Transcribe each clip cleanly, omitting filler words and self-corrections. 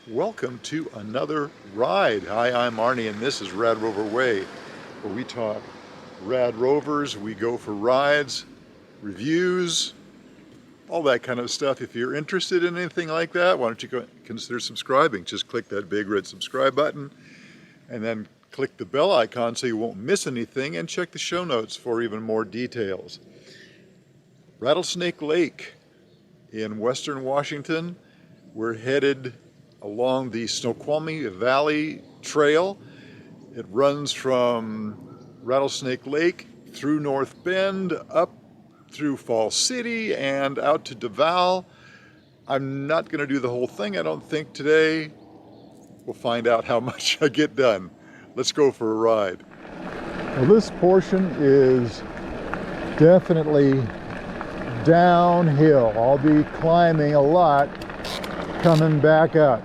Welcome to another ride. Hi, I'm Arnie and this is Radrover Way, where we talk rad rovers, we go for rides, reviews, all that kind of stuff. If you're interested in anything like that, why don't you consider subscribing? Just click that big red subscribe button and then click the bell icon so you won't miss anything, and check the show notes for even more details. Rattlesnake Lake in western Washington. We're headed along the Snoqualmie Valley Trail. It runs from Rattlesnake Lake through North Bend, up through Fall City, and out to Duval. I'm not going to do the whole thing, I don't think, today. We'll find out how much I get done. Let's go for a ride. Well, this portion is definitely downhill. I'll be climbing a lot coming back up.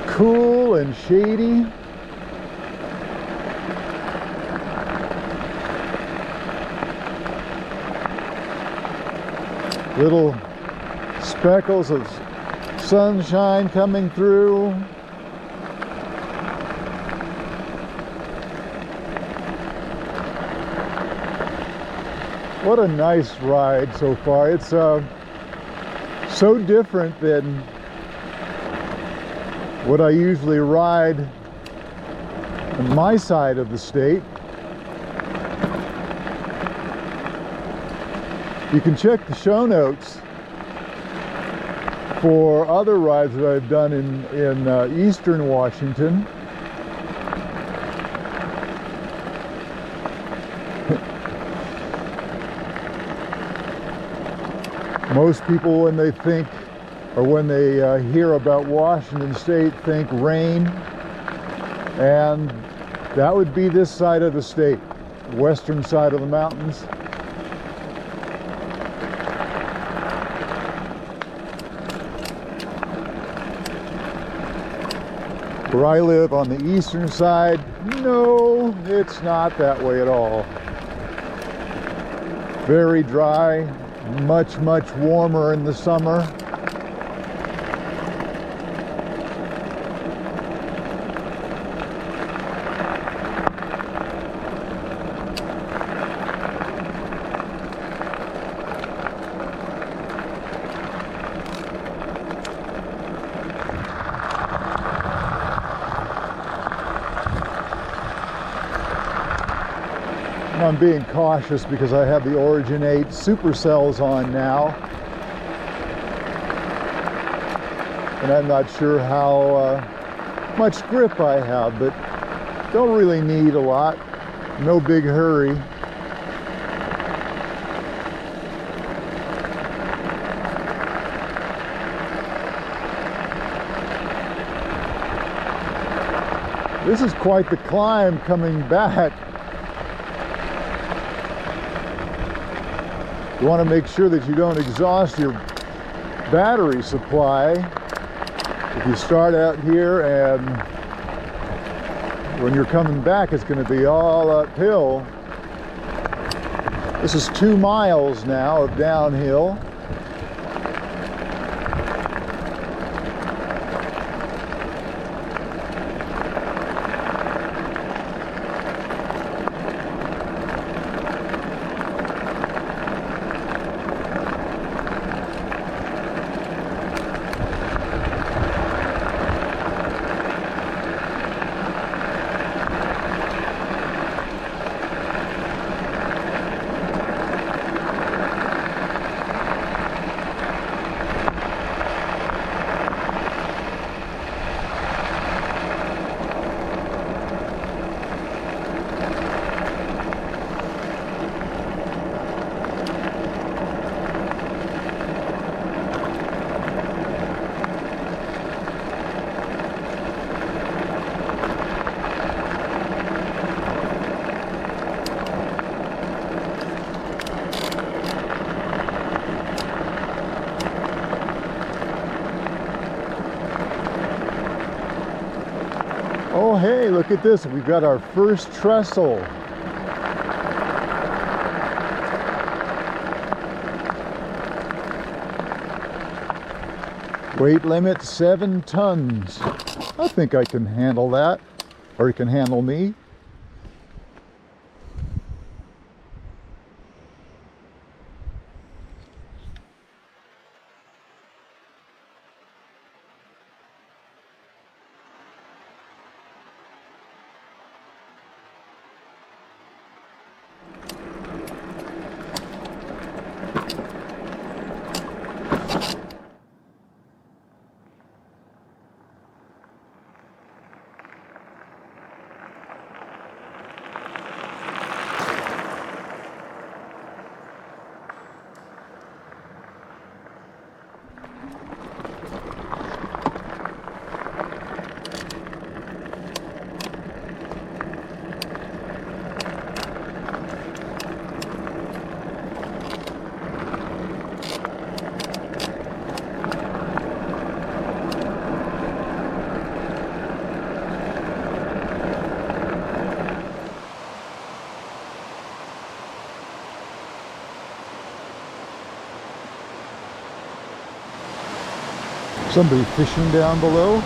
Cool and shady. Little speckles of sunshine coming through. What a nice ride so far. It's so different than what I usually ride on my side of the state. You can check the show notes for other rides that I've done in eastern Washington. Most people, when they think, or when they hear about Washington State, think rain, and that would be this side of the state, western side of the mountains. Where I live on the eastern side, no, it's not that way at all. Very dry, much warmer in the summer. I'm being cautious because I have the Origin 8 supercells on now, and I'm not sure how much grip I have, but don't really need a lot. No big hurry. This is quite the climb coming back. You want to make sure that you don't exhaust your battery supply. If you start out here and when you're coming back, it's going to be all uphill. This is 2 miles now of downhill. hey, look at this. We've got our first trestle. Weight limit 7 tons. I think I can handle that, or it can handle me. Somebody fishing down below.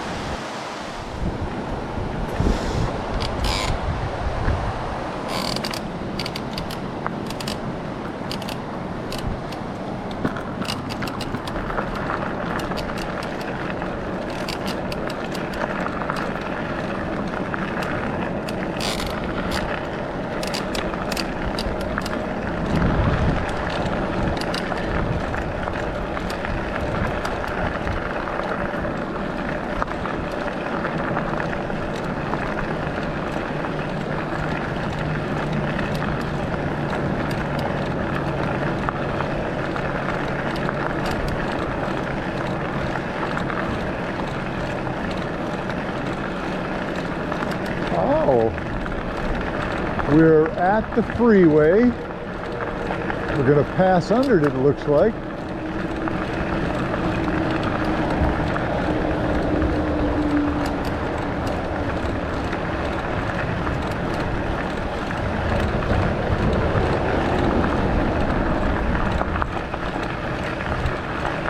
We're at the freeway. We're going to pass under it, it looks like.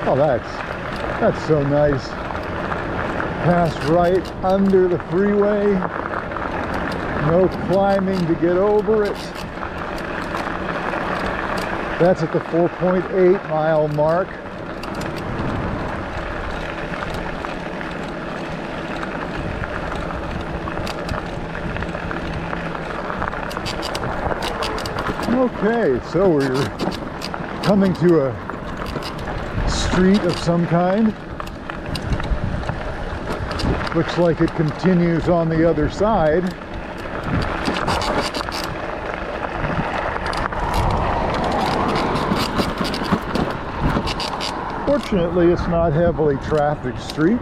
Oh, that's so nice. Pass right under the freeway. No climbing to get over it. That's at the 4.8 mile mark. Okay, so we're coming to a street of some kind. Looks like it continues on the other side. Fortunately, it's not heavily trafficked street.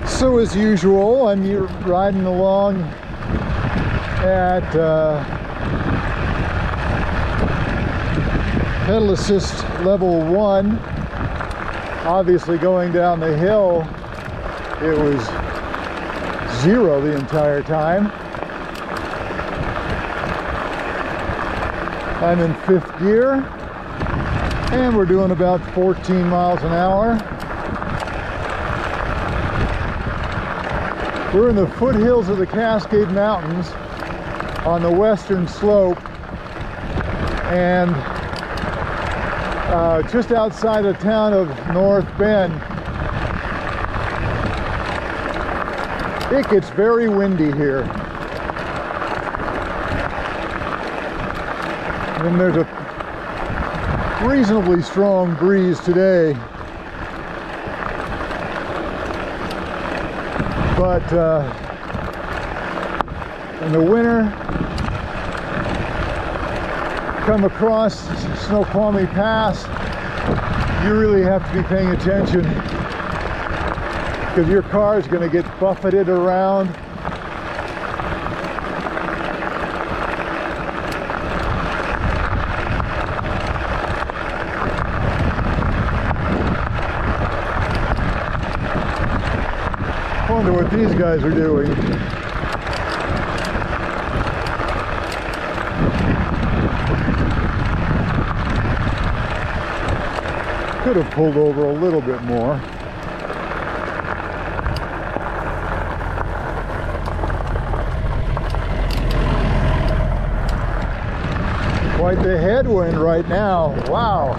So as usual, I'm riding along at pedal assist level 1. Obviously going down the hill, it was 0 the entire time. I'm in 5th gear, and we're doing about 14 miles an hour. We're in the foothills of the Cascade Mountains on the western slope, and just outside the town of North Bend. It gets very windy here. And there's a reasonably strong breeze today. But in the winter, come across Snoqualmie Pass, you really have to be paying attention because your car is going to get buffeted around. I wonder what these guys are doing. Could have pulled over a little bit more. Quite the headwind right now. Wow.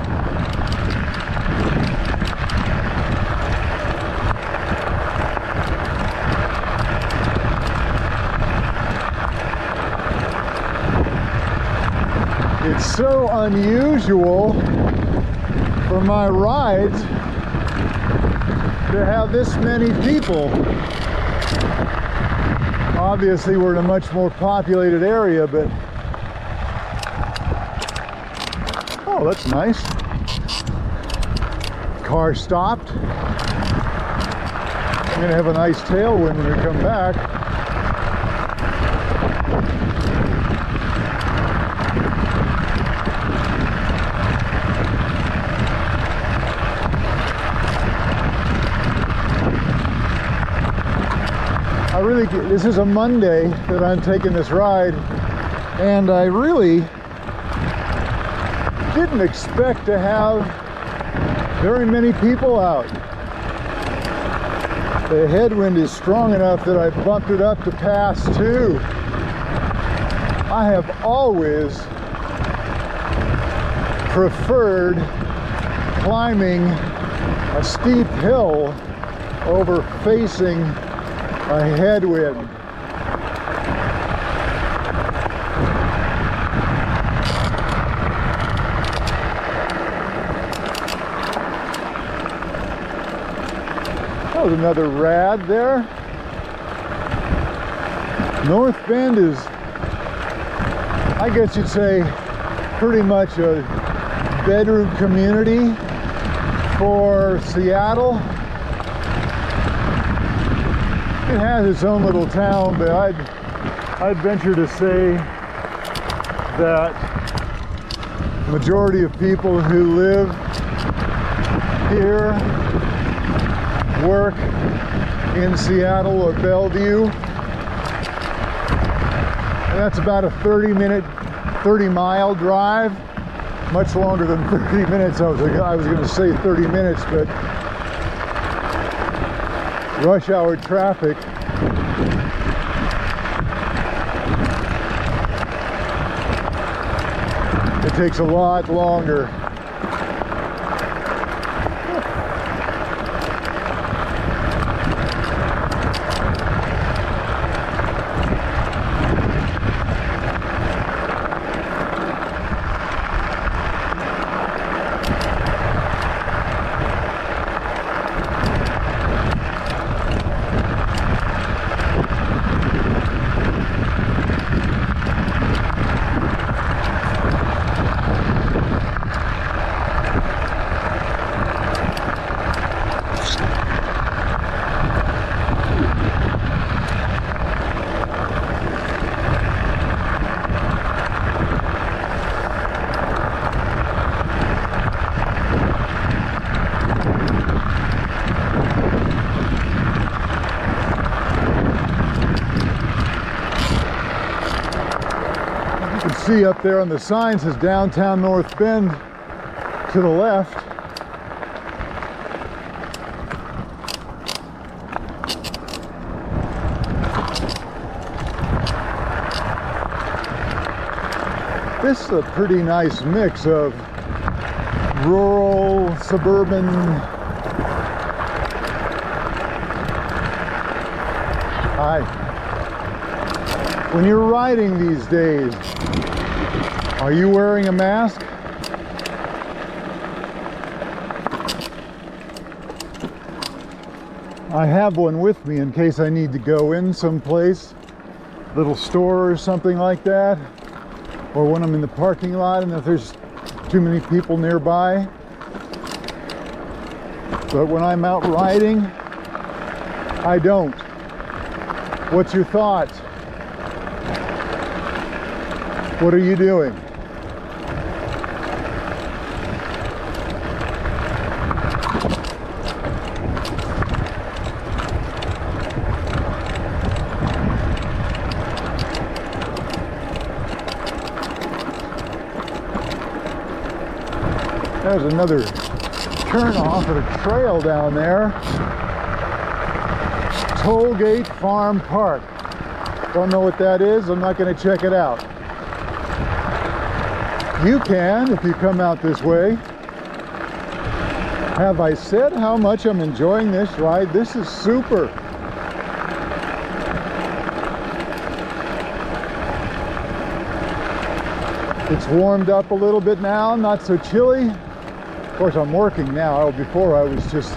It's so unusual for my rides to have this many people. Obviously we're in a much more populated area, but oh, that's nice. Car stopped. I'm gonna have a nice tailwind when we come back. This is a Monday that I'm taking this ride, and I really didn't expect to have very many people out. The headwind is strong enough that I bumped it up to pass 2. I have always preferred climbing a steep hill over facing a headwind. That was another rad there. North Bend is, I guess you'd say, pretty much a bedroom community for Seattle. It has its own little town, but I'd venture to say that the majority of people who live here work in Seattle or Bellevue, and that's about a 30-mile drive. Much longer than 30 minutes. I was going to say 30 minutes, but rush hour traffic. It takes a lot longer. See up there on the sign says downtown North Bend to the left. This is a pretty nice mix of rural, suburban, when you're riding these days, are you wearing a mask? I have one with me in case I need to go in someplace. little store or something like that, or when I'm in the parking lot and if there's too many people nearby. But when I'm out riding, I don't. What's your thoughts? What are you doing? There's another turn off at a trail down there. Tollgate Farm Park. Don't know what that is. I'm not going to check it out. You can if you come out this way. Have I said how much I'm enjoying this ride? This is super. It's warmed up a little bit now, not so chilly. Of course, I'm working now. Before I was just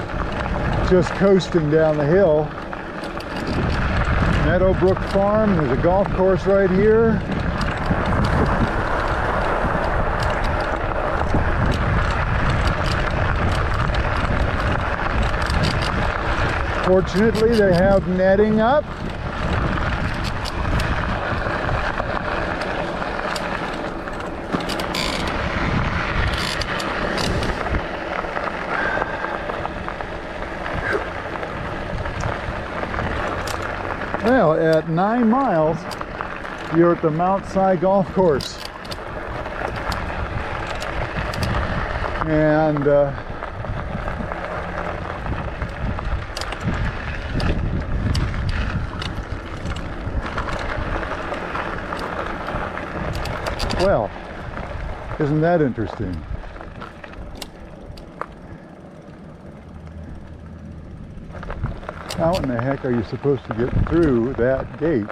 coasting down the hill. Meadowbrook Farm, there's a golf course right here. Fortunately, they have netting up. Well, at 9 miles, you're at the Mount Si Golf Course. And well, isn't that interesting? How in the heck are you supposed to get through that gate?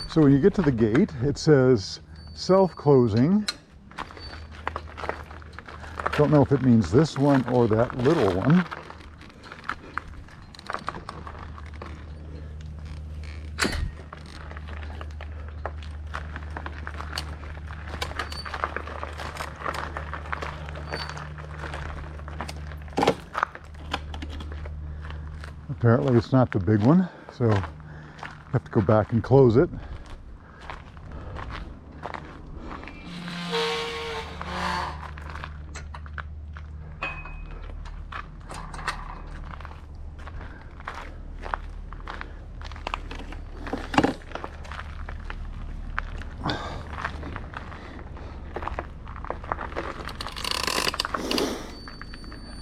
So when you get to the gate, it says self-closing. Don't know if it means this one or that little one. Apparently it's not the big one, so you have to go back and close it.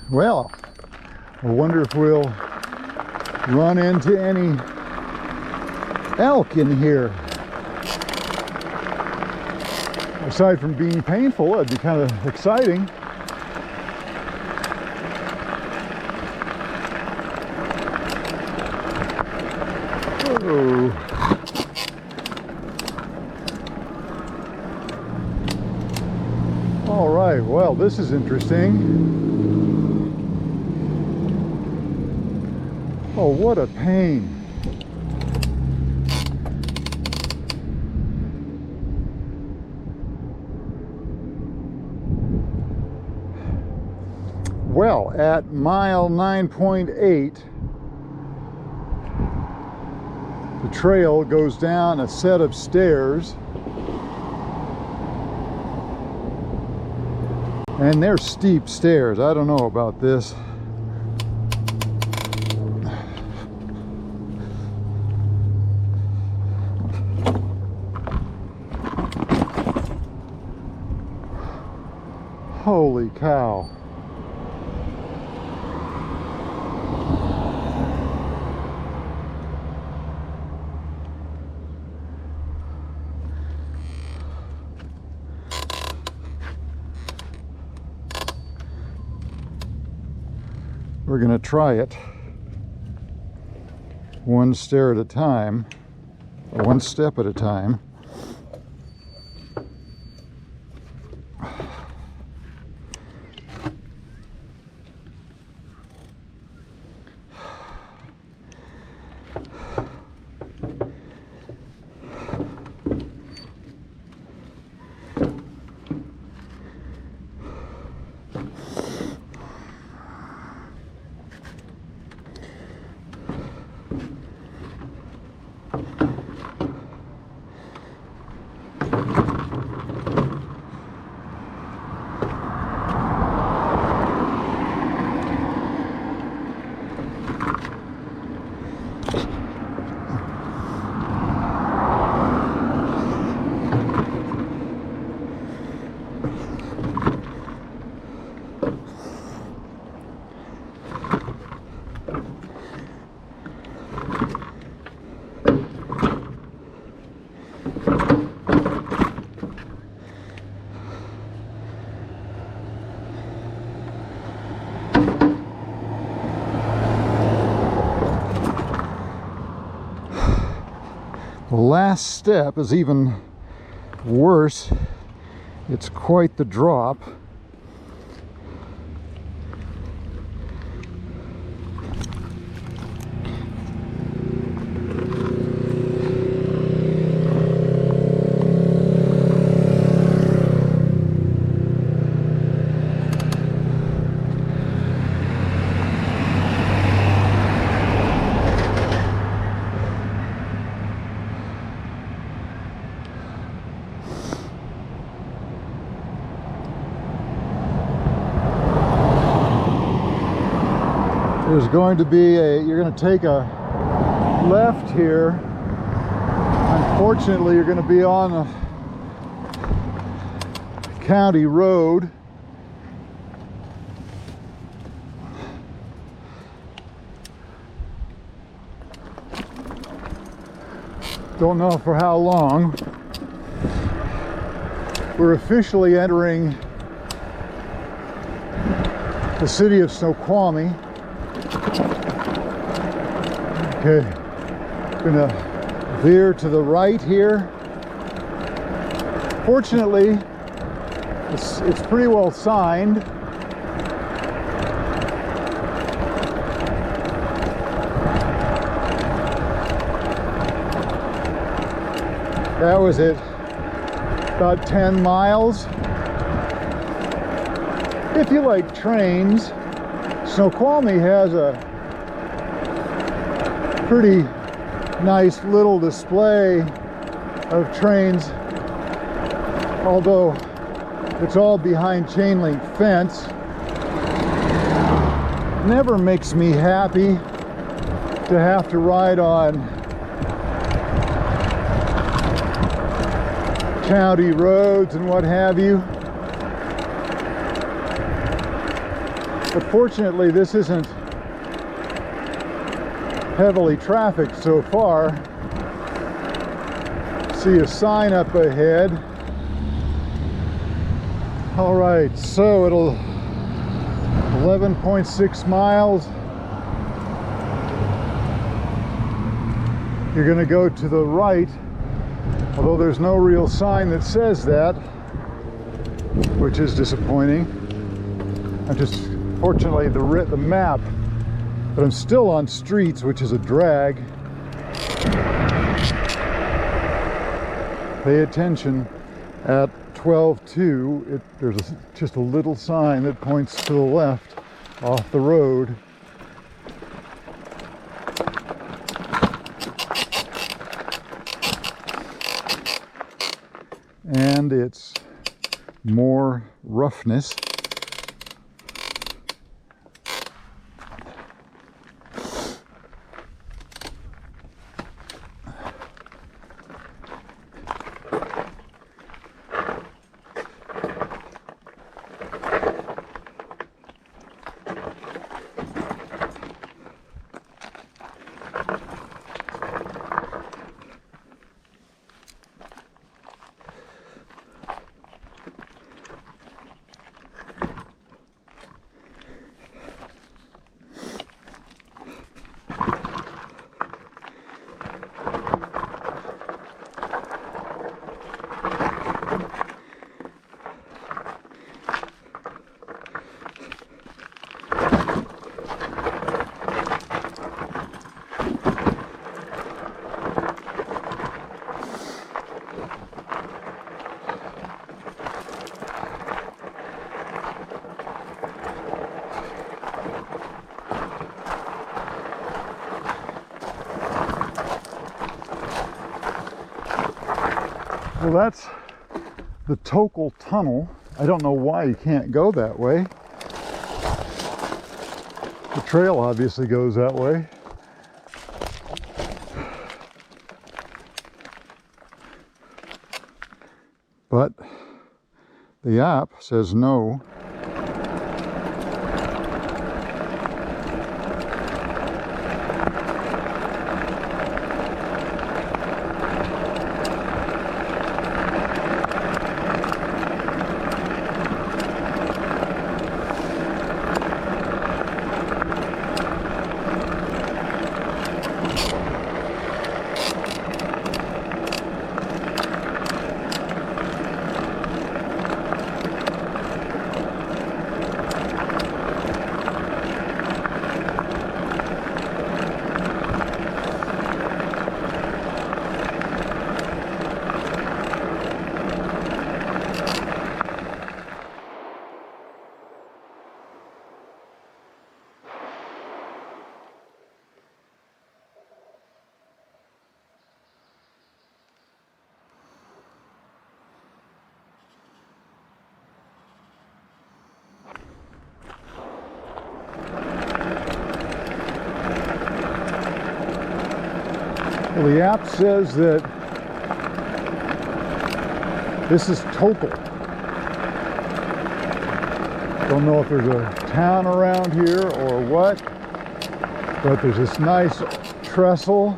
Well, I wonder if we'll run into any elk in here. Aside from being painful, it'd be kind of exciting. Oh. All right, well, this is interesting. Oh, what a pain. Well, at mile 9.8, the trail goes down a set of stairs. And they're steep stairs. I don't know about this. Holy cow. We're going to try it one stair at a time, or one step at a time. The last step is even worse. It's quite the drop. There's going to be you're going to take a left here. Unfortunately, you're going to be on a county road. Don't know for how long. We're officially entering the city of Snoqualmie. Okay, gonna veer to the right here. Fortunately, it's pretty well signed. That was it, about 10 miles. If you like trains, Snoqualmie has a pretty nice little display of trains, although it's all behind chain link fence. Never makes me happy to have to ride on county roads and what have you. But fortunately, this isn't heavily trafficked so far. See a sign up ahead. All right, so it'll 11.6 miles. You're going to go to the right, although there's no real sign that says that, which is disappointing. Fortunately, the map, but I'm still on streets, which is a drag. Pay attention. At 12:2, there's just a little sign that points to the left off the road. And it's more roughness. So that's the Trestle Tunnel. I don't know why you can't go that way. The trail obviously goes that way. But the app says no. Well, the app says that this is Trestle. Don't know if there's a town around here or what, but there's this nice trestle.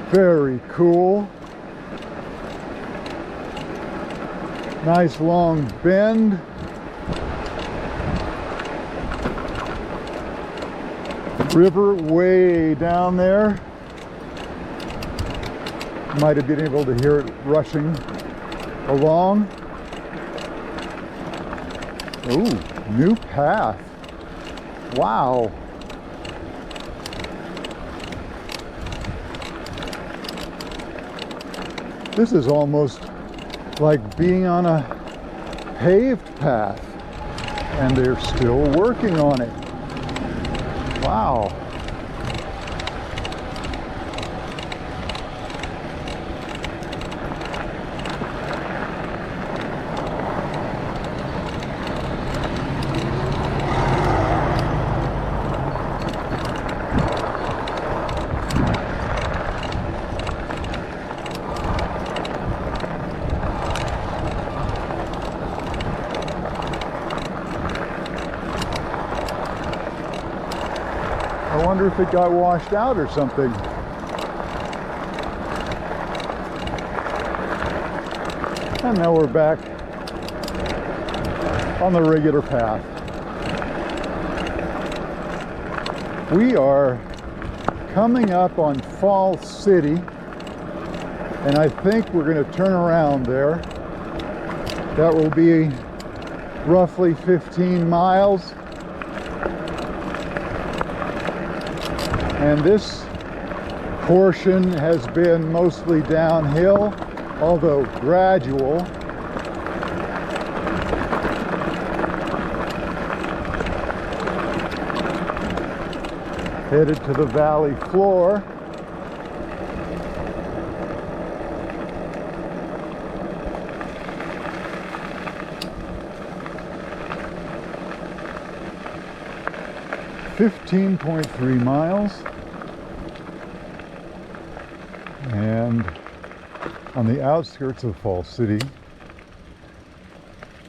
Very cool. Nice long bend. River way down there. Might have been able to hear it rushing along. Ooh, new path. Wow. This is almost like being on a paved path, and they're still working on it. Wow. I wonder if it got washed out or something. And now we're back on the regular path. We are coming up on Fall City, and I think we're going to turn around there. That will be roughly 15 miles. And this portion has been mostly downhill, although gradual. Headed to the valley floor. .3 miles, and on the outskirts of Fall City,